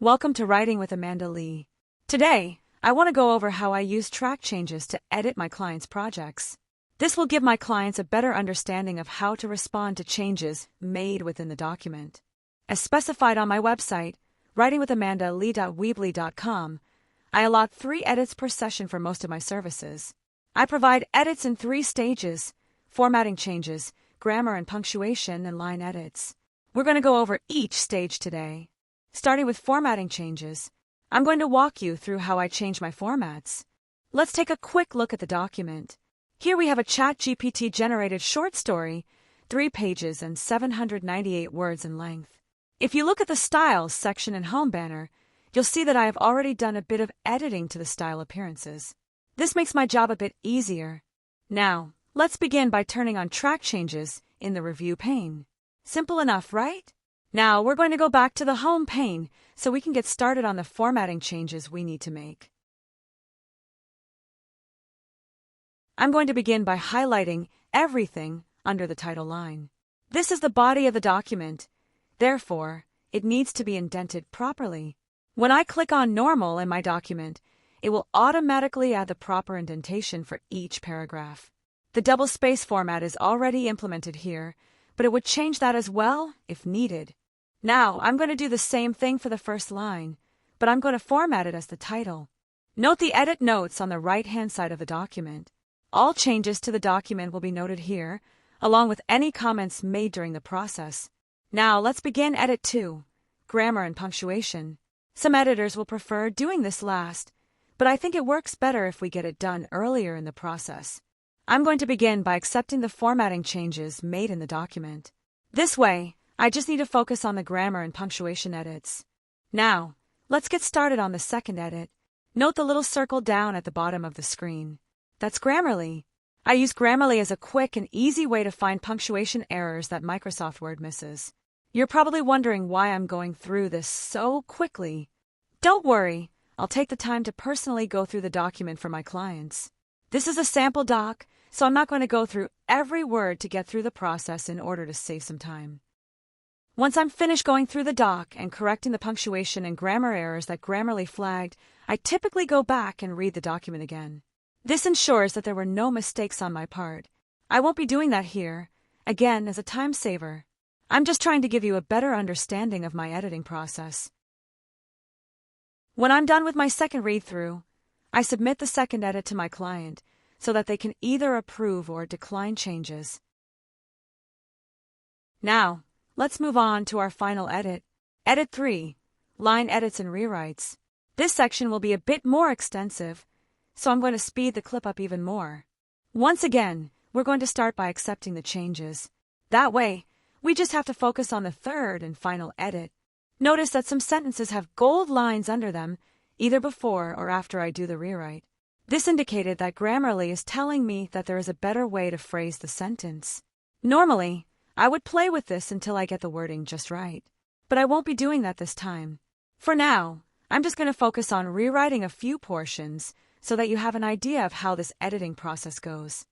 Welcome to Writing with Amanda Lee. Today, I want to go over how I use track changes to edit my clients' projects. This will give my clients a better understanding of how to respond to changes made within the document. As specified on my website, writingwithamandalee.weebly.com, I allot 3 edits per session for most of my services. I provide edits in 3 stages: formatting changes, grammar and punctuation, and line edits. We're going to go over each stage today. Starting with formatting changes, I'm going to walk you through how I change my formats. Let's take a quick look at the document. Here we have a ChatGPT-generated short story, 3 pages and 798 words in length. If you look at the Styles section and Home banner, you'll see that I have already done a bit of editing to the style appearances. This makes my job a bit easier. Now, let's begin by turning on track changes in the review pane. Simple enough, right? Now we're going to go back to the Home pane so we can get started on the formatting changes we need to make. I'm going to begin by highlighting everything under the title line. This is the body of the document. Therefore, it needs to be indented properly. When I click on Normal in my document, it will automatically add the proper indentation for each paragraph. The double space format is already implemented here, but it would change that as well if needed. Now, I'm going to do the same thing for the first line, but I'm going to format it as the title. Note the edit notes on the right-hand side of the document. All changes to the document will be noted here, along with any comments made during the process. Now, let's begin Edit 2, Grammar and Punctuation. Some editors will prefer doing this last, but I think it works better if we get it done earlier in the process. I'm going to begin by accepting the formatting changes made in the document. This way, I just need to focus on the grammar and punctuation edits. Now, let's get started on the second edit. Note the little circle down at the bottom of the screen. That's Grammarly. I use Grammarly as a quick and easy way to find punctuation errors that Microsoft Word misses. You're probably wondering why I'm going through this so quickly. Don't worry, I'll take the time to personally go through the document for my clients. This is a sample doc, so I'm not going to go through every word to get through the process in order to save some time. Once I'm finished going through the doc and correcting the punctuation and grammar errors that Grammarly flagged, I typically go back and read the document again. This ensures that there were no mistakes on my part. I won't be doing that here, again as a time saver. I'm just trying to give you a better understanding of my editing process. When I'm done with my second read-through, I submit the second edit to my client so that they can either approve or decline changes. Now, let's move on to our final edit. Edit 3, Line Edits and Rewrites. This section will be a bit more extensive, so I'm going to speed the clip up even more. Once again, we're going to start by accepting the changes. That way, we just have to focus on the third and final edit. Notice that some sentences have gold lines under them, either before or after I do the rewrite. This indicated that Grammarly is telling me that there is a better way to phrase the sentence. Normally, I would play with this until I get the wording just right, but I won't be doing that this time. For now, I'm just going to focus on rewriting a few portions so that you have an idea of how this editing process goes.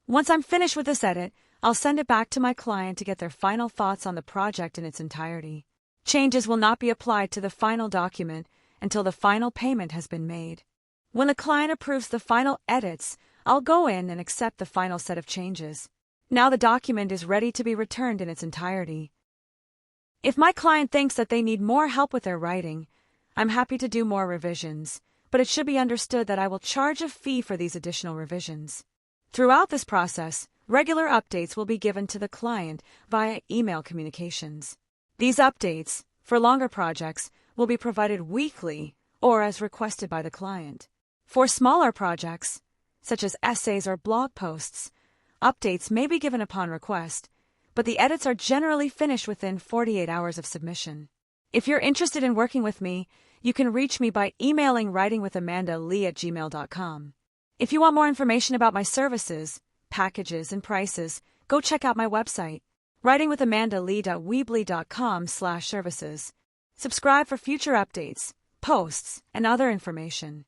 Once I'm finished with this edit, I'll send it back to my client to get their final thoughts on the project in its entirety. Changes will not be applied to the final document until the final payment has been made. When the client approves the final edits, I'll go in and accept the final set of changes. Now the document is ready to be returned in its entirety. If my client thinks that they need more help with their writing, I'm happy to do more revisions, but it should be understood that I will charge a fee for these additional revisions. Throughout this process, regular updates will be given to the client via email communications. These updates, for longer projects, will be provided weekly or as requested by the client. For smaller projects, such as essays or blog posts, updates may be given upon request, but the edits are generally finished within 48 hours of submission. If you're interested in working with me, you can reach me by emailing writingwithamandalee@gmail.com. If you want more information about my services, packages, and prices, go check out my website, writingwithamandalee.weebly.com/services. Subscribe for future updates, posts, and other information.